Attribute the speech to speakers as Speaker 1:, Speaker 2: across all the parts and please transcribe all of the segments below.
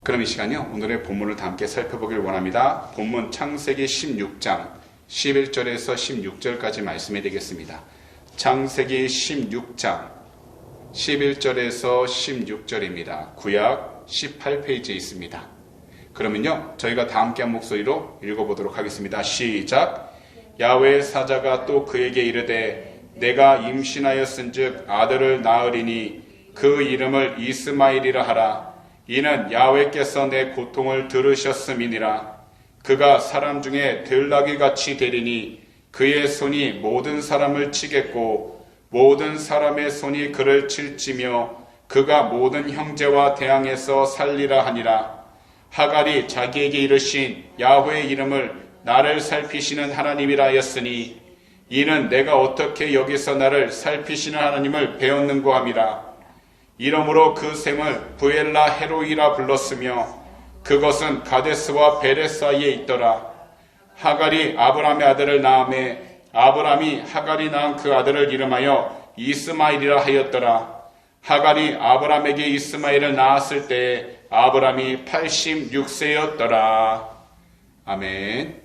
Speaker 1: 그럼 이 시간요, 오늘의 본문을 다 함께 살펴보길 원합니다. 본문 창세기 16장 11절에서 16절까지 말씀이 되겠습니다. 창세기 16장 11절에서 16절입니다. 구약 18페이지에 있습니다. 그러면요, 저희가 다 함께 한 목소리로 읽어보도록 하겠습니다. 시작. 야훼의 사자가 또 그에게 이르되 내가 임신하였은즉 아들을 낳으리니 그 이름을 이스마엘이라 하라. 이는 야훼께서 내 고통을 들으셨음이니라. 그가 사람 중에 들나귀같이 되리니 그의 손이 모든 사람을 치겠고 모든 사람의 손이 그를 칠지며 그가 모든 형제와 대항해서 살리라 하니라. 하갈이 자기에게 이르신 야훼의 이름을 나를 살피시는 하나님이라 하였으니 이는 내가 어떻게 여기서 나를 살피시는 하나님을 배웠는고 함이라. 이러므로 그 샘을 부엘라 헤로이라 불렀으며 그것은 가데스와 베레 사이에 있더라. 하갈이 아브람의 아들을 낳음에 아브람이 하갈이 낳은 그 아들을 이름하여 이스마엘이라 하였더라. 하갈이 아브람에게 이스마엘을 낳았을 때에 아브람이 86세였더라. 아멘.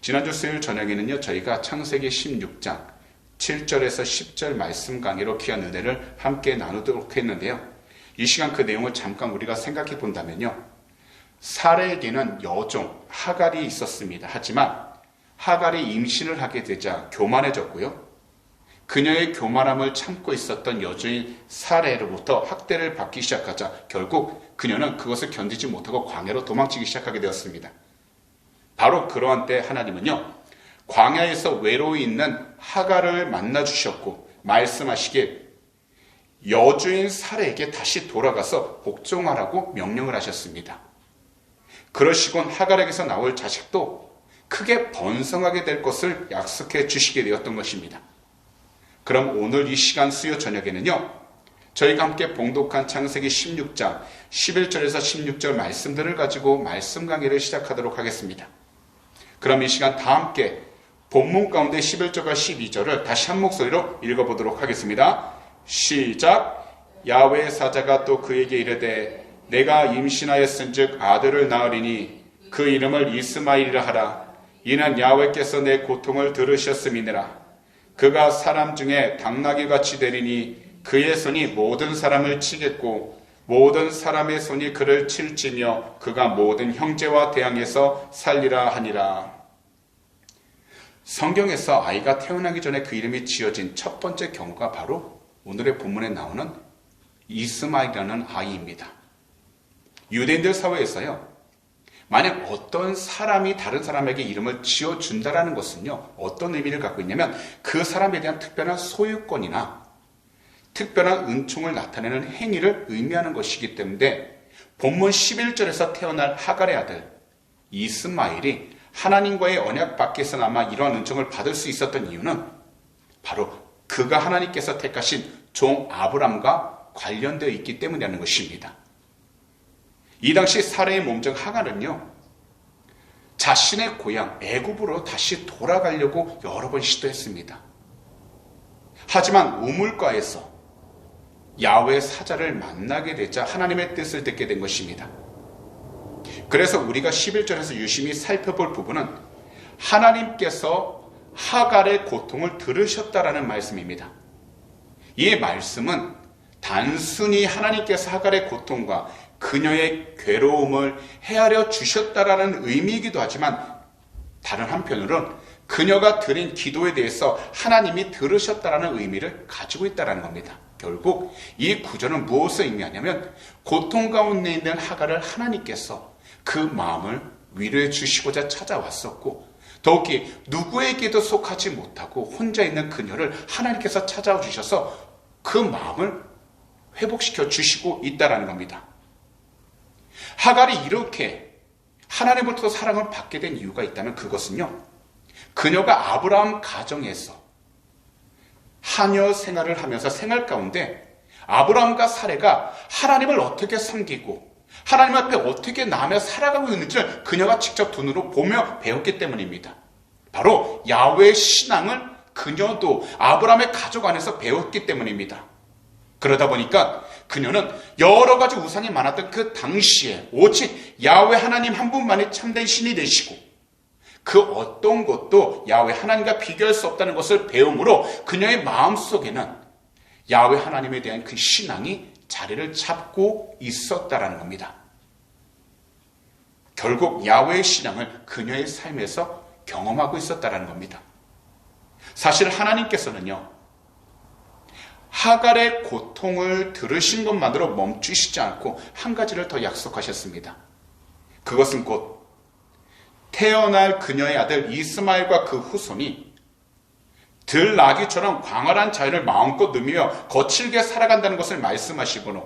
Speaker 1: 지난주 수요일 저녁에는요, 저희가 창세기 16장 7절에서 10절 말씀 강의로 귀한 은혜를 함께 나누도록 했는데요. 이 시간 그 내용을 잠깐 우리가 생각해 본다면요, 사레에게는 여종 하갈이 있었습니다. 하지만 하갈이 임신을 하게 되자 교만해졌고요, 그녀의 교만함을 참고 있었던 여주인 사레로부터 학대를 받기 시작하자 결국 그녀는 그것을 견디지 못하고 광야로 도망치기 시작하게 되었습니다. 바로 그러한 때 하나님은요, 광야에서 외로이 있는 하갈을 만나주셨고 말씀하시길 여주인 사레에게 다시 돌아가서 복종하라고 명령을 하셨습니다. 그러시곤 하갈에게서 나올 자식도 크게 번성하게 될 것을 약속해 주시게 되었던 것입니다. 그럼 오늘 이 시간 수요 저녁에는요, 저희가 함께 봉독한 창세기 16장 11절에서 16절 말씀들을 가지고 말씀 강의를 시작하도록 하겠습니다. 그럼 이 시간 다 함께 본문 가운데 11절과 12절을 다시 한 목소리로 읽어보도록 하겠습니다. 시작. 야훼의 사자가 또 그에게 이르되 내가 임신하였은즉 아들을 낳으리니 그 이름을 이스마엘이라 하라. 이는 야훼께서 내 고통을 들으셨음이니라. 그가 사람 중에 당나귀같이 되리니 그의 손이 모든 사람을 치겠고 모든 사람의 손이 그를 칠지며 그가 모든 형제와 대항해서 살리라 하니라. 성경에서 아이가 태어나기 전에 그 이름이 지어진 첫 번째 경우가 바로 오늘의 본문에 나오는 이스마엘이라는 아이입니다. 유대인들 사회에서요, 만약 어떤 사람이 다른 사람에게 이름을 지어준다라는 것은요, 어떤 의미를 갖고 있냐면 그 사람에 대한 특별한 소유권이나 특별한 은총을 나타내는 행위를 의미하는 것이기 때문에 본문 11절에서 태어날 하갈의 아들 이스마엘이 하나님과의 언약 밖에서나마 이러한 은총을 받을 수 있었던 이유는 바로 그가 하나님께서 택하신 종 아브람과 관련되어 있기 때문이라는 것입니다. 이 당시 사레의 몸종 하갈은요, 자신의 고향 애굽으로 다시 돌아가려고 여러 번 시도했습니다. 하지만 우물가에서 야훼 사자를 만나게 되자 하나님의 뜻을 듣게 된 것입니다. 그래서 우리가 11절에서 유심히 살펴볼 부분은 하나님께서 하갈의 고통을 들으셨다라는 말씀입니다. 이 말씀은 단순히 하나님께서 하갈의 고통과 그녀의 괴로움을 헤아려 주셨다라는 의미이기도 하지만 다른 한편으로는 그녀가 드린 기도에 대해서 하나님이 들으셨다라는 의미를 가지고 있다는 겁니다. 결국 이 구절은 무엇을 의미하냐면 고통 가운데 있는 하갈을 하나님께서 그 마음을 위로해 주시고자 찾아왔었고, 더욱이 누구에게도 속하지 못하고 혼자 있는 그녀를 하나님께서 찾아와 주셔서 그 마음을 회복시켜 주시고 있다는 겁니다. 하갈이 이렇게 하나님으로부터 사랑을 받게 된 이유가 있다면 그것은요, 그녀가 아브라함 가정에서 하녀 생활을 하면서 생활 가운데 아브라함과 사레가 하나님을 어떻게 섬기고 하나님 앞에 어떻게 나아며 살아가고 있는지를 그녀가 직접 눈으로 보며 배웠기 때문입니다. 바로 야훼의 신앙을 그녀도 아브라함의 가족 안에서 배웠기 때문입니다. 그러다 보니까 그녀는 여러 가지 우상이 많았던 그 당시에 오직 야훼 하나님 한 분만이 참된 신이 되시고 그 어떤 것도 야훼 하나님과 비교할 수 없다는 것을 배움으로 그녀의 마음속에는 야훼 하나님에 대한 그 신앙이 자리를 잡고 있었다라는 겁니다. 결국 야훼의 신앙을 그녀의 삶에서 경험하고 있었다라는 겁니다. 사실 하나님께서는요, 하갈의 고통을 들으신 것만으로 멈추시지 않고 한 가지를 더 약속하셨습니다. 그것은 곧 태어날 그녀의 아들 이스마엘과 그 후손이 들나귀처럼 광활한 자연을 마음껏 누리며 거칠게 살아간다는 것을 말씀하시고는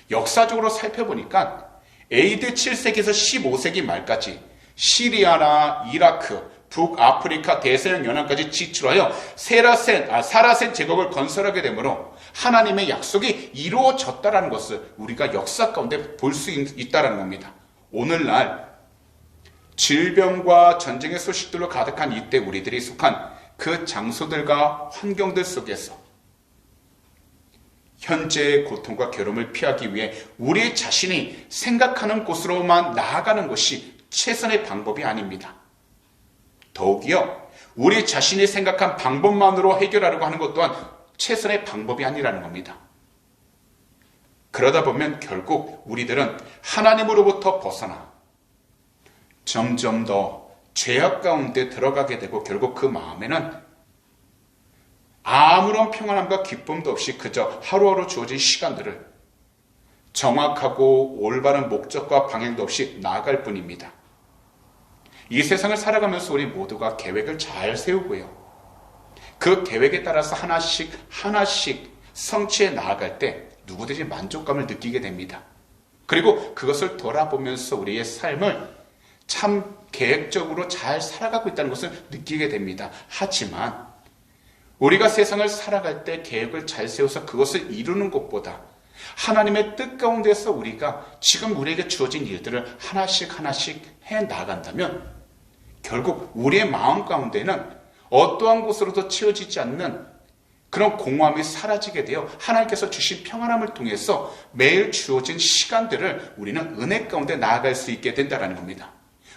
Speaker 1: 역사적으로 살펴보니까 AD 7세기에서 15세기 말까지 시리아나 이라크, 북아프리카 대서양 연안까지 지출하여 사라센 제국을 건설하게 되므로 하나님의 약속이 이루어졌다는 것을 우리가 역사 가운데 볼 수 있다는 겁니다. 오늘날 질병과 전쟁의 소식들로 가득한 이때 우리들이 속한 그 장소들과 환경들 속에서 현재의 고통과 괴로움을 피하기 위해 우리 자신이 생각하는 곳으로만 나아가는 것이 최선의 방법이 아닙니다. 더욱이요, 우리 자신이 생각한 방법만으로 해결하려고 하는 것 또한 최선의 방법이 아니라는 겁니다. 그러다 보면 결국 우리들은 하나님으로부터 벗어나 점점 더 죄악 가운데 들어가게 되고 결국 그 마음에는 아무런 평안함과 기쁨도 없이 그저 하루하루 주어진 시간들을 정확하고 올바른 목적과 방향도 없이 나아갈 뿐입니다. 이 세상을 살아가면서 우리 모두가 계획을 잘 세우고요, 그 계획에 따라서 하나씩 성취해 나아갈 때 누구든지 만족감을 느끼게 됩니다. 그리고 그것을 돌아보면서 우리의 삶을 참 계획적으로 잘 살아가고 있다는 것을 느끼게 됩니다. 하지만 우리가 세상을 살아갈 때 계획을 잘 세워서 그것을 이루는 것보다 하나님의 뜻 가운데서 우리가 지금 우리에게 주어진 일들을 하나씩 해 나간다면 결국 우리의 마음 가운데는 어떠한 곳으로도 채워지지 않는 그런 공허함이 사라지게 되어 하나님께서 주신 평안함을 통해서 매일 주어진 시간들을 우리는 은혜 가운데 나아갈 수 있게 된다는 겁니다.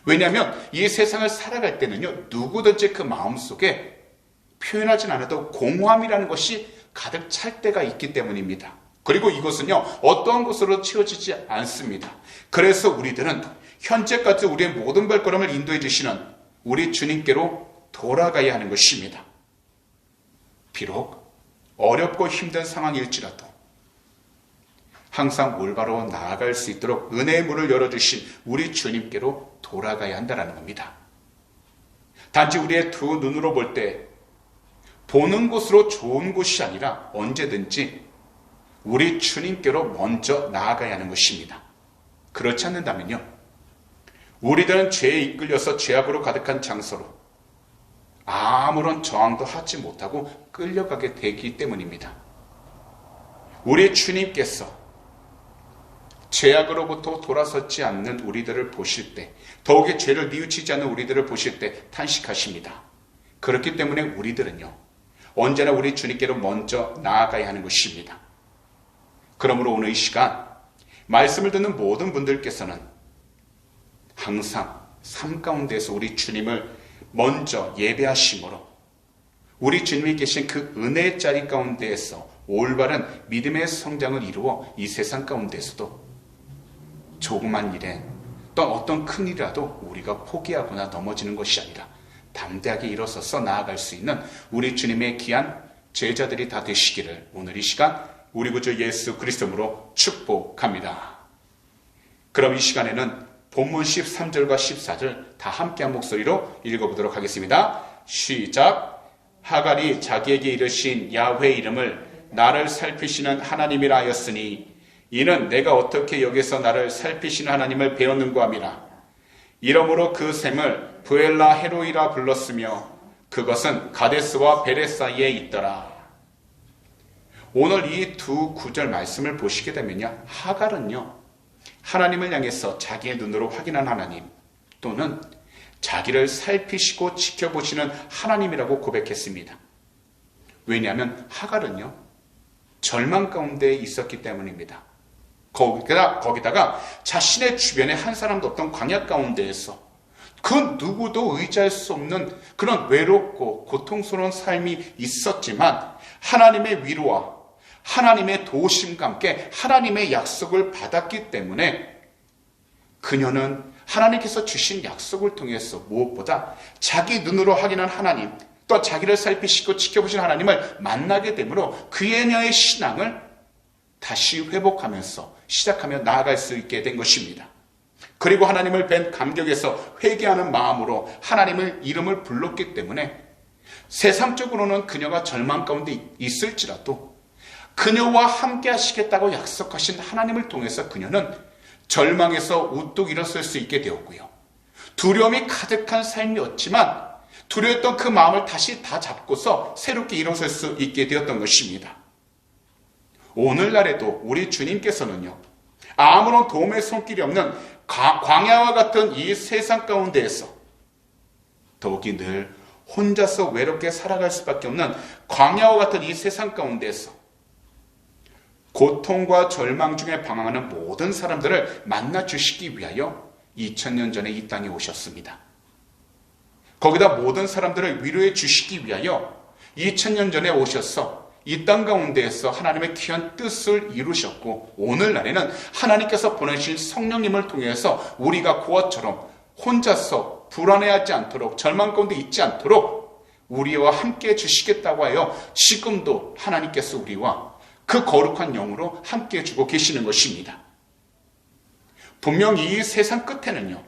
Speaker 1: 왜냐하면 이 세상을 살아갈 때는요, 누구든지 그 마음속에 표현하진 않아도 공허함이라는 것이 가득 찰 때가 있기 때문입니다. 그리고 이것은요, 어떠한 곳으로 채워지지 않습니다. 그래서 우리들은 현재까지 우리의 모든 발걸음을 인도해 주시는 우리 주님께로 돌아가야 하는 것입니다. 비록 어렵고 힘든 상황일지라도 항상 올바로 나아갈 수 있도록 은혜의 문을 열어주신 우리 주님께로 돌아가야 한다는 겁니다. 단지 우리의 두 눈으로 볼 때 보는 곳으로 좋은 곳이 아니라 언제든지 우리 주님께로 먼저 나아가야 하는 것입니다. 그렇지 않는다면요, 우리들은 죄에 이끌려서 죄악으로 가득한 장소로 아무런 저항도 하지 못하고 끌려가게 되기 때문입니다. 우리 주님께서 죄악으로부터 돌아서지 않는 우리들을 보실 때, 더욱이 죄를 뉘우치지 않는 우리들을 보실 때 탄식하십니다. 그렇기 때문에 우리들은요, 언제나 우리 주님께로 먼저 나아가야 하는 것입니다. 그러므로 오늘 이 시간 말씀을 듣는 모든 분들께서는 항상 삶 가운데서 우리 주님을 먼저 예배하심으로 우리 주님이 계신 그 은혜의 자리 가운데에서 올바른 믿음의 성장을 이루어 이 세상 가운데서도 조그만 일에 또 어떤 큰 일이라도 우리가 포기하거나 넘어지는 것이 아니라 담대하게 일어서서 나아갈 수 있는 우리 주님의 귀한 제자들이 다 되시기를 오늘 이 시간 우리 구주 예수 그리스도로 축복합니다. 그럼 이 시간에는 본문 13절과 14절 다 함께한 목소리로 읽어보도록 하겠습니다. 시작. 하갈이 자기에게 이르신 야훼 이름을 나를 살피시는 하나님이라 하였으니 이는 내가 어떻게 여기서 나를 살피시는 하나님을 배웠는고 함이라. 이러므로 그 샘을 부엘라 헤로이라 불렀으며 그것은 가데스와 베레 사이에 있더라. 오늘 이 두 구절 말씀을 보시게 되면요, 하갈은요, 하나님을 향해서 자기의 눈으로 확인한 하나님 또는 자기를 살피시고 지켜보시는 하나님이라고 고백했습니다. 왜냐하면 하갈은요, 절망 가운데 있었기 때문입니다. 거기다가 자신의 주변에 한 사람도 없던 광야 가운데에서 그 누구도 의지할 수 없는 그런 외롭고 고통스러운 삶이 있었지만 하나님의 위로와 하나님의 도우심과 함께 하나님의 약속을 받았기 때문에 그녀는 하나님께서 주신 약속을 통해서 무엇보다 자기 눈으로 확인한 하나님, 또 자기를 살피시고 지켜보신 하나님을 만나게 되므로 그녀의 신앙을 다시 회복하면서 시작하며 나아갈 수 있게 된 것입니다. 그리고 하나님을 뵌 감격에서 회개하는 마음으로 하나님의 이름을 불렀기 때문에 세상적으로는 그녀가 절망 가운데 있을지라도 그녀와 함께 하시겠다고 약속하신 하나님을 통해서 그녀는 절망에서 우뚝 일어설 수 있게 되었고요. 두려움이 가득한 삶이었지만 두려웠던 그 마음을 다시 다 잡고서 새롭게 일어설 수 있게 되었던 것입니다. 오늘날에도 우리 주님께서는요, 아무런 도움의 손길이 없는 광야와 같은 이 세상 가운데에서 더욱이 늘 혼자서 외롭게 살아갈 수밖에 없는 광야와 같은 이 세상 가운데에서 고통과 절망 중에 방황하는 모든 사람들을 만나 주시기 위하여 2000년 전에 이 땅에 오셨습니다. 거기다 모든 사람들을 위로해 주시기 위하여 2000년 전에 오셔서 이 땅 가운데에서 하나님의 귀한 뜻을 이루셨고 오늘날에는 하나님께서 보내신 성령님을 통해서 우리가 그것처럼 혼자서 불안해하지 않도록 절망 가운데 있지 않도록 우리와 함께 주시겠다고 하여 지금도 하나님께서 우리와 그 거룩한 영으로 함께 해주고 계시는 것입니다. 분명 이 세상 끝에는요,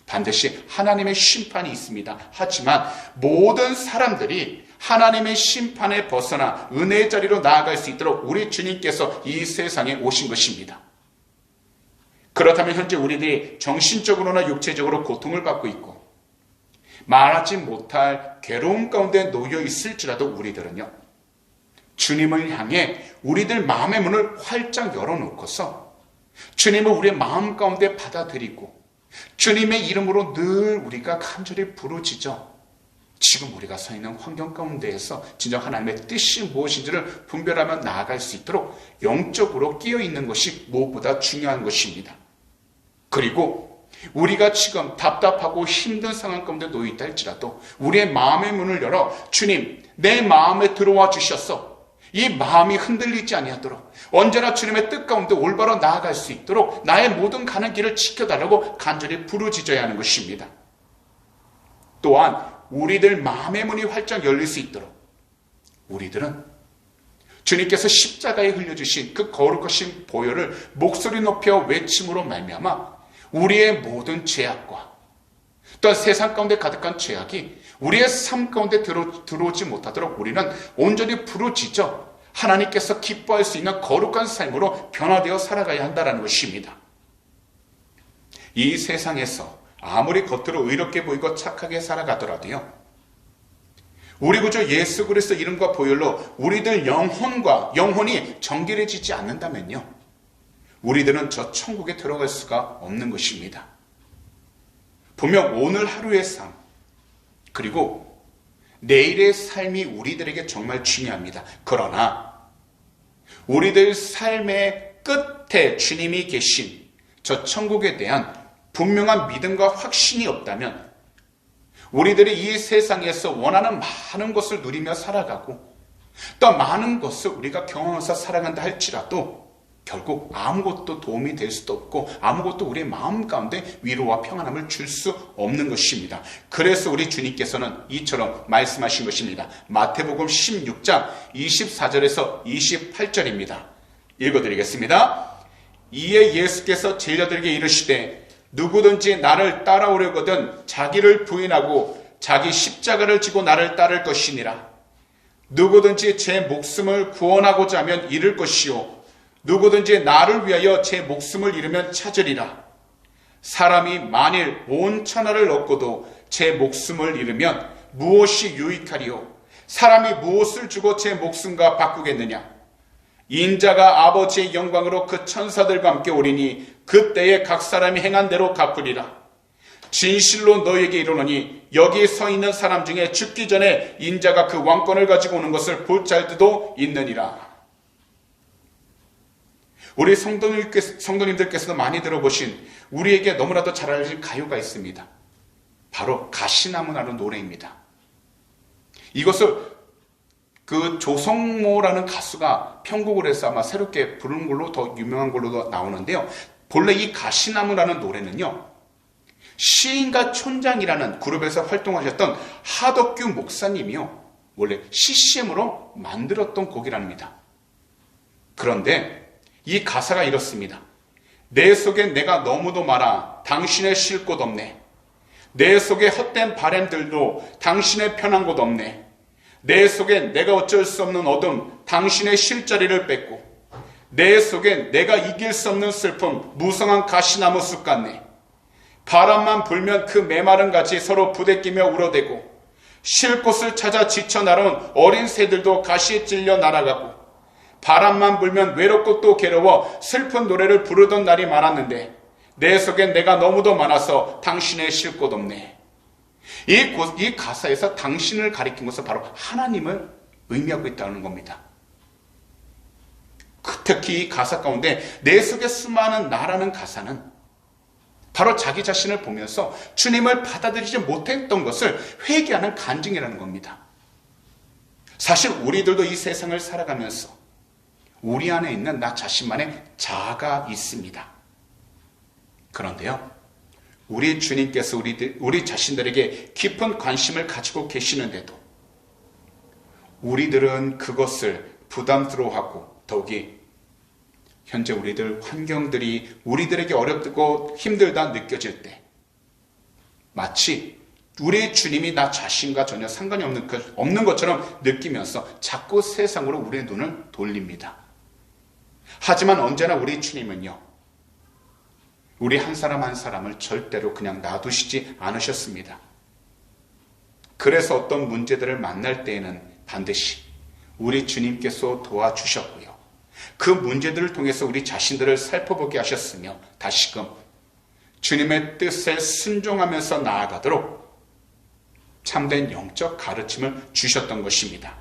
Speaker 1: 반드시 하나님의 심판이 있습니다. 하지만 모든 사람들이 하나님의 심판에 벗어나 은혜의 자리로 나아갈 수 있도록 우리 주님께서 이 세상에 오신 것입니다. 그렇다면 현재 우리들이 정신적으로나 육체적으로 고통을 받고 있고 말하지 못할 괴로움 가운데 놓여 있을지라도 우리들은요, 주님을 향해 우리들 마음의 문을 활짝 열어놓고서 주님을 우리의 마음 가운데 받아들이고 주님의 이름으로 늘 우리가 간절히 부르짖어 지금 우리가 서 있는 환경 가운데에서 진정 하나님의 뜻이 무엇인지를 분별하며 나아갈 수 있도록 영적으로 끼어있는 것이 무엇보다 중요한 것입니다. 그리고 우리가 지금 답답하고 힘든 상황 가운데 놓여 있다 할지라도 우리의 마음의 문을 열어 주님, 내 마음에 들어와 주셔서 이 마음이 흔들리지 아니하도록 언제나 주님의 뜻 가운데 올바로 나아갈 수 있도록 나의 모든 가는 길을 지켜달라고 간절히 부르짖어야 하는 것입니다. 또한 우리들 마음의 문이 활짝 열릴 수 있도록 우리들은 주님께서 십자가에 흘려주신 그 거룩하신 보혈을 목소리 높여 외침으로 말미암아 우리의 모든 죄악과 또한 세상 가운데 가득한 죄악이 우리의 삶 가운데 들어오지 못하도록 우리는 온전히 부르짖어 하나님께서 기뻐할 수 있는 거룩한 삶으로 변화되어 살아가야 한다는 것입니다. 이 세상에서 아무리 겉으로 의롭게 보이고 착하게 살아가더라도요, 우리 구주 예수 그리스도 이름과 보혈로 우리들 영혼이 정결해지지 않는다면요, 우리들은 저 천국에 들어갈 수가 없는 것입니다. 분명 오늘 하루의 삶 그리고 내일의 삶이 우리들에게 정말 중요합니다. 그러나 우리들 삶의 끝에 주님이 계신 저 천국에 대한 분명한 믿음과 확신이 없다면 우리들이 이 세상에서 원하는 많은 것을 누리며 살아가고 또 많은 것을 우리가 경험해서 살아간다 할지라도 결국 아무것도 도움이 될 수도 없고 아무것도 우리의 마음 가운데 위로와 평안함을 줄 수 없는 것입니다. 그래서 우리 주님께서는 이처럼 말씀하신 것입니다. 마태복음 16장 24절에서 28절입니다. 읽어드리겠습니다. 이에 예수께서 제자들에게 이르시되 누구든지 나를 따라오려거든 자기를 부인하고 자기 십자가를 지고 나를 따를 것이니라. 누구든지 제 목숨을 구원하고자 하면 잃을 것이요 누구든지 나를 위하여 제 목숨을 잃으면 찾으리라. 사람이 만일 온 천하를 얻고도 제 목숨을 잃으면 무엇이 유익하리요? 사람이 무엇을 주고 제 목숨과 바꾸겠느냐? 인자가 아버지의 영광으로 그 천사들과 함께 오리니 그때에 각 사람이 행한 대로 갚으리라. 진실로 너희에게 이르노니 여기 서 있는 사람 중에 죽기 전에 인자가 그 왕권을 가지고 오는 것을 볼 자들도 있느니라. 우리 성도님들께서도 많이 들어보신 우리에게 너무나도 잘 알려진 가요가 있습니다. 바로 가시나무라는 노래입니다. 이것을 그 조성모라는 가수가 편곡을 해서 아마 새롭게 부른 걸로 더 유명한 걸로 나오는데요. 본래 이 가시나무라는 노래는요, 시인과 촌장이라는 그룹에서 활동하셨던 하덕규 목사님이요, 원래 CCM으로 만들었던 곡이랍니다. 그런데 이 가사가 이렇습니다. 내 속엔 내가 너무도 많아 당신의 쉴 곳 없네. 내 속에 헛된 바램들도 당신의 편한 곳 없네. 내 속엔 내가 어쩔 수 없는 어둠 당신의 쉴 자리를 뺏고, 내 속엔 내가 이길 수 없는 슬픔 무성한 가시나무 숲 같네. 바람만 불면 그 메마른 가지 서로 부대끼며 울어대고, 쉴 곳을 찾아 지쳐 날아온 어린 새들도 가시에 찔려 날아가고, 바람만 불면 외롭고 또 괴로워 슬픈 노래를 부르던 날이 많았는데 내 속엔 내가 너무도 많아서 당신의 쉴 곳 없네. 이 가사에서 당신을 가리킨 것은 바로 하나님을 의미하고 있다는 겁니다. 특히 이 가사 가운데 내 속에 수많은 나라는 가사는 바로 자기 자신을 보면서 주님을 받아들이지 못했던 것을 회개하는 간증이라는 겁니다. 사실 우리들도 이 세상을 살아가면서 우리 안에 있는 나 자신만의 자아가 있습니다. 그런데요, 우리 주님께서 우리 자신들에게 깊은 관심을 가지고 계시는데도 우리들은 그것을 부담스러워하고, 더욱이 현재 우리들 환경들이 우리들에게 어렵고 힘들다 느껴질 때 마치 우리 주님이 나 자신과 전혀 상관이 없는 것처럼 느끼면서 자꾸 세상으로 우리의 눈을 돌립니다. 하지만 언제나 우리 주님은요, 우리 한 사람 한 사람을 절대로 그냥 놔두시지 않으셨습니다. 그래서 어떤 문제들을 만날 때에는 반드시 우리 주님께서 도와주셨고요, 그 문제들을 통해서 우리 자신들을 살펴보게 하셨으며 다시금 주님의 뜻에 순종하면서 나아가도록 참된 영적 가르침을 주셨던 것입니다.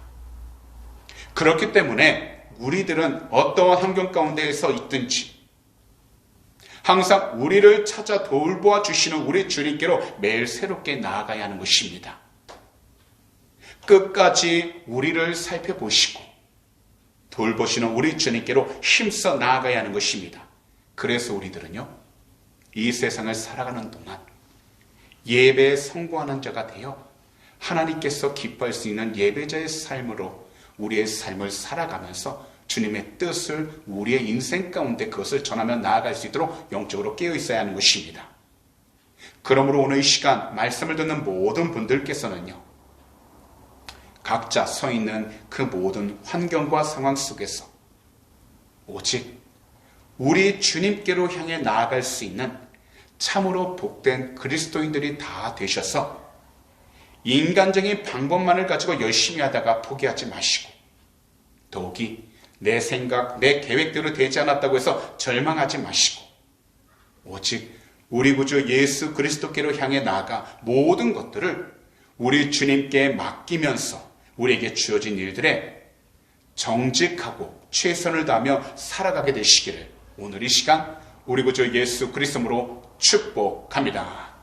Speaker 1: 그렇기 때문에 우리들은 어떠한 환경 가운데에서 있든지 항상 우리를 찾아 돌보아 주시는 우리 주님께로 매일 새롭게 나아가야 하는 것입니다. 끝까지 우리를 살펴보시고 돌보시는 우리 주님께로 힘써 나아가야 하는 것입니다. 그래서 우리들은요, 이 세상을 살아가는 동안 예배에 성공하는 자가 되어 하나님께서 기뻐할 수 있는 예배자의 삶으로 우리의 삶을 살아가면서 주님의 뜻을 우리의 인생 가운데 그것을 전하며 나아갈 수 있도록 영적으로 깨어 있어야 하는 것입니다. 그러므로 오늘 이 시간 말씀을 듣는 모든 분들께서는요, 각자 서 있는 그 모든 환경과 상황 속에서 오직 우리 주님께로 향해 나아갈 수 있는 참으로 복된 그리스도인들이 다 되셔서 인간적인 방법만을 가지고 열심히 하다가 포기하지 마시고, 더욱이 내 생각, 내 계획대로 되지 않았다고 해서 절망하지 마시고, 오직 우리 구주 예수 그리스도께로 향해 나아가 모든 것들을 우리 주님께 맡기면서 우리에게 주어진 일들에 정직하고 최선을 다하며 살아가게 되시기를 오늘 이 시간 우리 구주 예수 그리스도로 축복합니다.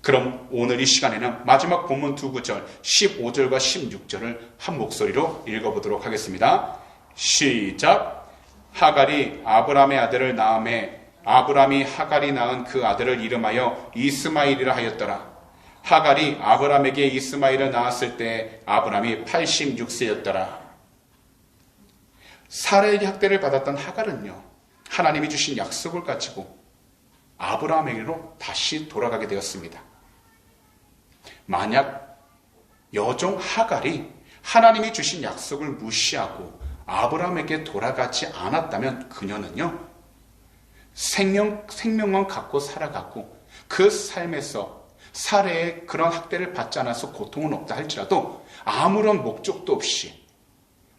Speaker 1: 그럼 오늘 이 시간에는 마지막 본문 두 구절 15절과 16절을 한 목소리로 읽어보도록 하겠습니다. 시작. 하갈이 아브람의 아들을 낳음에 아브람이 하갈이 낳은 그 아들을 이름하여 이스마엘이라 하였더라. 하갈이 아브람에게 이스마엘을 낳았을 때 아브람이 86세였더라. 사라에게 학대를 받았던 하갈은요, 하나님이 주신 약속을 가지고 아브람에게로 다시 돌아가게 되었습니다. 만약 여종 하갈이 하나님이 주신 약속을 무시하고 아브람에게 돌아가지 않았다면 그녀는요, 생명만 갖고 살아갔고 그 삶에서 사례의 그런 학대를 받지 않아서 고통은 없다 할지라도 아무런 목적도 없이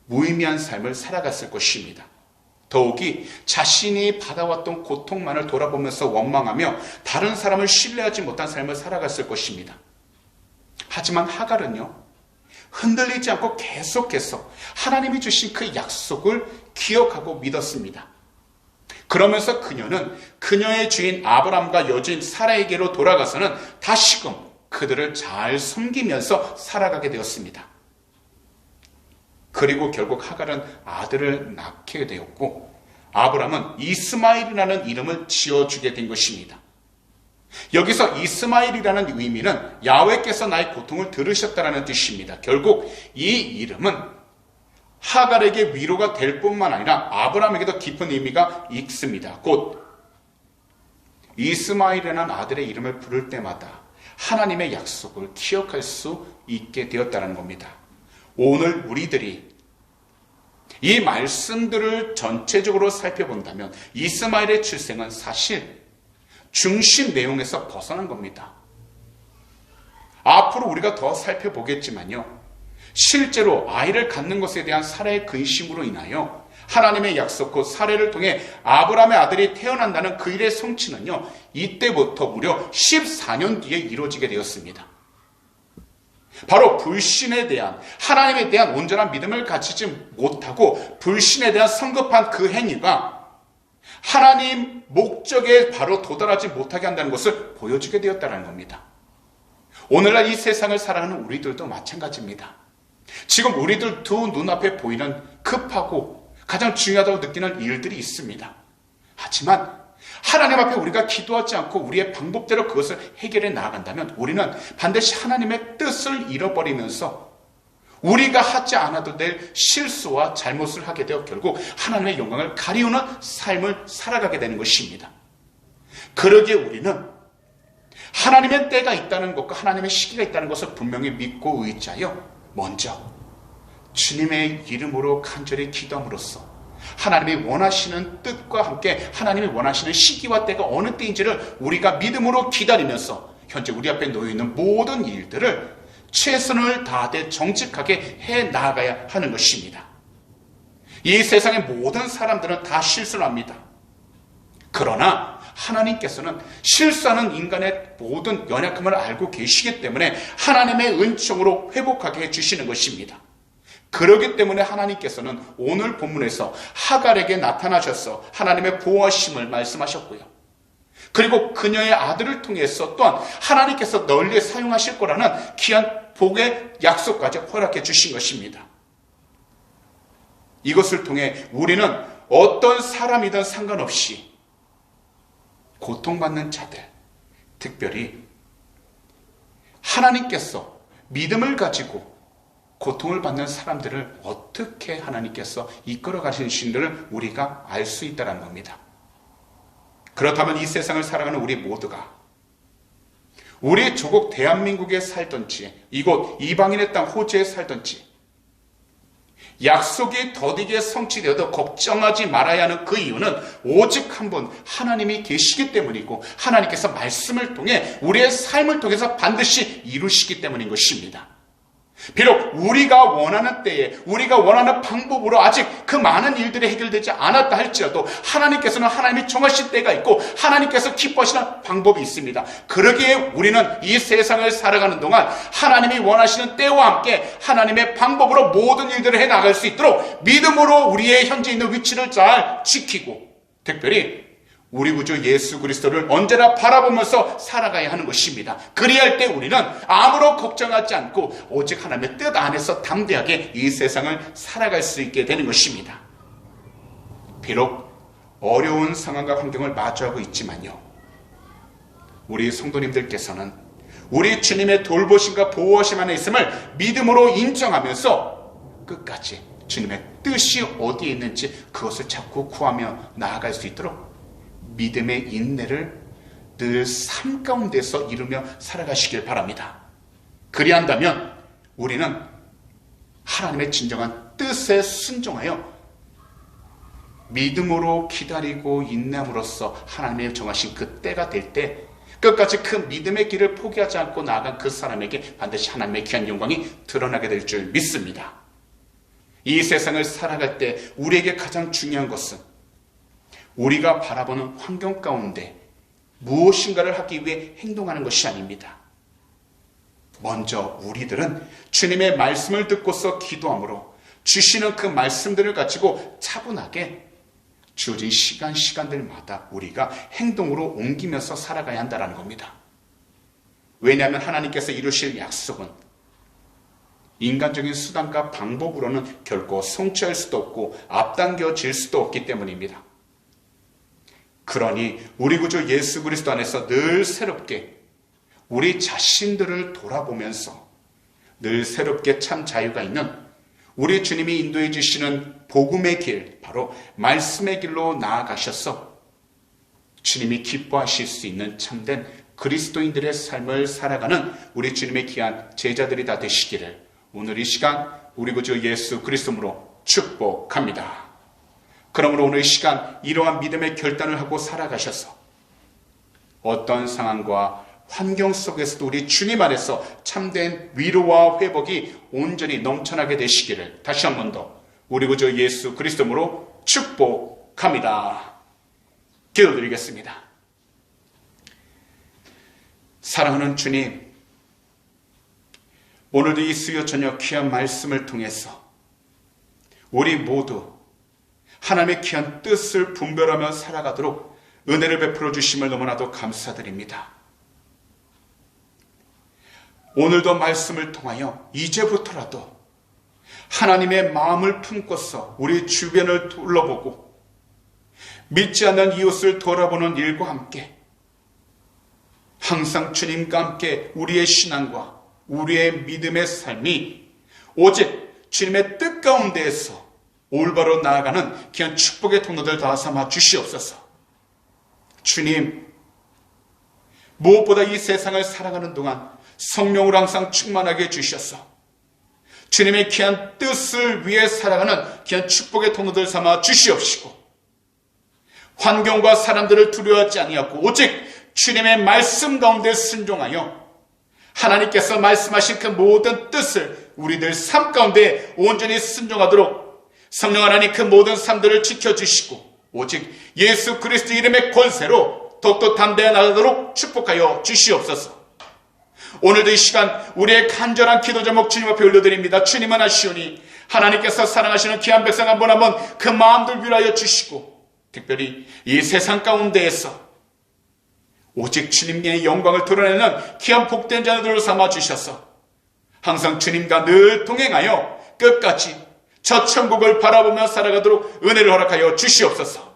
Speaker 1: 무의미한 삶을 살아갔을 것입니다. 더욱이 자신이 받아왔던 고통만을 돌아보면서 원망하며 다른 사람을 신뢰하지 못한 삶을 살아갔을 것입니다. 하지만 하갈은요, 흔들리지 않고 계속해서 하나님이 주신 그 약속을 기억하고 믿었습니다. 그러면서 그녀는 그녀의 주인 아브람과 여주인 사라에게로 돌아가서는 다시금 그들을 잘 섬기면서 살아가게 되었습니다. 그리고 결국 하갈은 아들을 낳게 되었고 아브람은 이스마엘이라는 이름을 지어주게 된 것입니다. 여기서 이스마엘이라는 의미는 야훼께서 나의 고통을 들으셨다라는 뜻입니다. 결국 이 이름은 하갈에게 위로가 될 뿐만 아니라 아브람에게도 깊은 의미가 있습니다. 곧 이스마엘이라는 아들의 이름을 부를 때마다 하나님의 약속을 기억할 수 있게 되었다는 겁니다. 오늘 우리들이 이 말씀들을 전체적으로 살펴본다면 이스마엘의 출생은 사실 중심 내용에서 벗어난 겁니다. 앞으로 우리가 더 살펴보겠지만요. 실제로 아이를 갖는 것에 대한 사라의 근심으로 인하여 하나님의 약속 곧 사례를 통해 아브라함의 아들이 태어난다는 그 일의 성취는요. 이때부터 무려 14년 뒤에 이루어지게 되었습니다. 바로 불신에 대한 하나님에 대한 온전한 믿음을 가지지 못하고 불신에 대한 성급한 그 행위가 하나님 목적에 바로 도달하지 못하게 한다는 것을 보여주게 되었다는 겁니다. 오늘날 이 세상을 살아가는 우리들도 마찬가지입니다. 지금 우리들 두 눈앞에 보이는 급하고 가장 중요하다고 느끼는 일들이 있습니다. 하지만 하나님 앞에 우리가 기도하지 않고 우리의 방법대로 그것을 해결해 나아간다면 우리는 반드시 하나님의 뜻을 잃어버리면서 우리가 하지 않아도 될 실수와 잘못을 하게 되어 결국 하나님의 영광을 가리우는 삶을 살아가게 되는 것입니다. 그러기에 우리는 하나님의 때가 있다는 것과 하나님의 시기가 있다는 것을 분명히 믿고 의지하여 먼저 주님의 이름으로 간절히 기도함으로써 하나님이 원하시는 뜻과 함께 하나님이 원하시는 시기와 때가 어느 때인지를 우리가 믿음으로 기다리면서 현재 우리 앞에 놓여있는 모든 일들을 최선을 다하되 정직하게 해 나가야 하는 것입니다. 이 세상의 모든 사람들은 다 실수를 합니다. 그러나 하나님께서는 실수하는 인간의 모든 연약함을 알고 계시기 때문에 하나님의 은총으로 회복하게 해주시는 것입니다. 그렇기 때문에 하나님께서는 오늘 본문에서 하갈에게 나타나셔서 하나님의 보호하심을 말씀하셨고요. 그리고 그녀의 아들을 통해서 또한 하나님께서 널리 사용하실 거라는 귀한 복의 약속까지 허락해 주신 것입니다. 이것을 통해 우리는 어떤 사람이든 상관없이 고통받는 자들, 특별히 하나님께서 믿음을 가지고 고통을 받는 사람들을 어떻게 하나님께서 이끌어 가시는지를 우리가 알 수 있다는 겁니다. 그렇다면 이 세상을 살아가는 우리 모두가 우리 조국 대한민국에 살든지 이곳 이방인의 땅 호주에 살든지 약속이 더디게 성취되어도 걱정하지 말아야 하는 그 이유는 오직 한 분 하나님이 계시기 때문이고 하나님께서 말씀을 통해 우리의 삶을 통해서 반드시 이루시기 때문인 것입니다. 비록 우리가 원하는 때에 우리가 원하는 방법으로 아직 그 많은 일들이 해결되지 않았다 할지라도 하나님께서는 하나님이 정하신 때가 있고 하나님께서 기뻐하시는 방법이 있습니다. 그러기에 우리는 이 세상을 살아가는 동안 하나님이 원하시는 때와 함께 하나님의 방법으로 모든 일들을 해나갈 수 있도록 믿음으로 우리의 현재 있는 위치를 잘 지키고 특별히 우리 구주 예수 그리스도를 언제나 바라보면서 살아가야 하는 것입니다. 그리할 때 우리는 아무런 걱정하지 않고 오직 하나님의 뜻 안에서 담대하게 이 세상을 살아갈 수 있게 되는 것입니다. 비록 어려운 상황과 환경을 마주하고 있지만요. 우리 성도님들께서는 우리 주님의 돌보심과 보호하심 안에 있음을 믿음으로 인정하면서 끝까지 주님의 뜻이 어디에 있는지 그것을 자꾸 구하며 나아갈 수 있도록 믿음의 인내를 늘 삶 가운데서 이루며 살아가시길 바랍니다. 그리한다면 우리는 하나님의 진정한 뜻에 순종하여 믿음으로 기다리고 인내함으로써 하나님의 정하신 그 때가 될 때 끝까지 그 믿음의 길을 포기하지 않고 나아간 그 사람에게 반드시 하나님의 귀한 영광이 드러나게 될 줄 믿습니다. 이 세상을 살아갈 때 우리에게 가장 중요한 것은 우리가 바라보는 환경 가운데 무엇인가를 하기 위해 행동하는 것이 아닙니다. 먼저 우리들은 주님의 말씀을 듣고서 기도함으로 주시는 그 말씀들을 가지고 차분하게 주어진 시간들마다 우리가 행동으로 옮기면서 살아가야 한다는 겁니다. 왜냐하면 하나님께서 이루실 약속은 인간적인 수단과 방법으로는 결코 성취할 수도 없고 앞당겨질 수도 없기 때문입니다. 그러니 우리 구주 예수 그리스도 안에서 늘 새롭게 우리 자신들을 돌아보면서 늘 새롭게 참 자유가 있는 우리 주님이 인도해 주시는 복음의 길, 바로 말씀의 길로 나아가셔서 주님이 기뻐하실 수 있는 참된 그리스도인들의 삶을 살아가는 우리 주님의 귀한 제자들이 다 되시기를 오늘 이 시간 우리 구주 예수 그리스도로 축복합니다. 그러므로 오늘 이 시간 이러한 믿음의 결단을 하고 살아가셔서 어떤 상황과 환경 속에서도 우리 주님 안에서 참된 위로와 회복이 온전히 넘쳐나게 되시기를 다시 한 번 더 우리 구주 예수 그리스도로 축복합니다. 기도드리겠습니다. 사랑하는 주님, 오늘도 이 수요 저녁 귀한 말씀을 통해서 우리 모두 하나님의 귀한 뜻을 분별하며 살아가도록 은혜를 베풀어 주심을 너무나도 감사드립니다. 오늘도 말씀을 통하여 이제부터라도 하나님의 마음을 품고서 우리 주변을 둘러보고 믿지 않는 이웃을 돌아보는 일과 함께 항상 주님과 함께 우리의 신앙과 우리의 믿음의 삶이 오직 주님의 뜻 가운데에서 올바로 나아가는 귀한 축복의 통로들 다 삼아 주시옵소서. 주님, 무엇보다 이 세상을 살아가는 동안 성령으로 항상 충만하게 해주셔서 주님의 귀한 뜻을 위해 살아가는 귀한 축복의 통로들 삼아 주시옵시고 환경과 사람들을 두려워하지 아니하고 오직 주님의 말씀 가운데 순종하여 하나님께서 말씀하신 그 모든 뜻을 우리들 삶 가운데 온전히 순종하도록 성령 하나님 그 모든 삶들을 지켜주시고 오직 예수 그리스도 이름의 권세로 더욱더 담대해 나가도록 축복하여 주시옵소서. 오늘도 이 시간 우리의 간절한 기도 제목 주님 앞에 올려드립니다. 주님은 아시오니 하나님께서 사랑하시는 귀한 백성 한 번 한 번 그 마음들 위로하여 주시고 특별히 이 세상 가운데에서 오직 주님의 영광을 드러내는 귀한 복된 자들을 삼아 주셔서 항상 주님과 늘 동행하여 끝까지 저 천국을 바라보며 살아가도록 은혜를 허락하여 주시옵소서.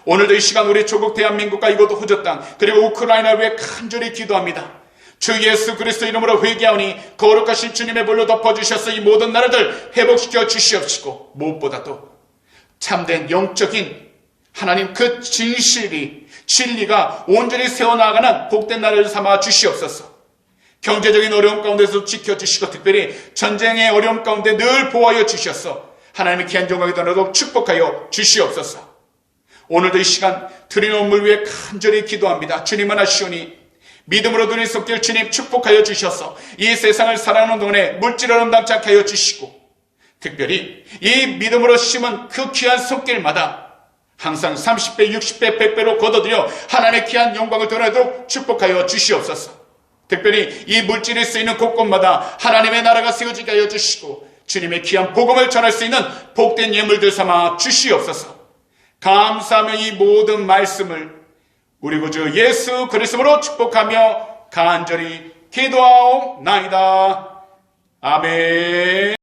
Speaker 1: 오늘도 이 시간 우리 조국 대한민국과 이곳 호주 땅 그리고 우크라이나를 위해 간절히 기도합니다. 주 예수 그리스도 이름으로 회개하오니 거룩하신 주님의 볼로 덮어주셔서 이 모든 나라들 회복시켜 주시옵시고 무엇보다도 참된 영적인 하나님 그 진리가 온전히 세워나가는 복된 나라를 삼아 주시옵소서. 경제적인 어려움 가운데서 지켜주시고 특별히 전쟁의 어려움 가운데 늘 보호하여 주셔서 하나님의 귀한 영광이 더하도록 축복하여 주시옵소서. 오늘도 이 시간 드리는 온물 위해 간절히 기도합니다. 주님은 하시오니 믿음으로 눈이 쏟길 주님 축복하여 주셔서 이 세상을 살아가는 동안에 물질을 험담치 않게 하여 주시고 특별히 이 믿음으로 심은 그 귀한 손길마다 항상 30배, 60배, 100배로 거둬들여 하나님의 귀한 영광을 드러내도록 축복하여 주시옵소서. 특별히 이 물질이 쓰이는 곳곳마다 하나님의 나라가 세워지게 하여 주시고 주님의 귀한 복음을 전할 수 있는 복된 예물들 삼아 주시옵소서. 감사하며 이 모든 말씀을 우리 구주 예수 그리스도로 축복하며 간절히 기도하옵나이다. 아멘.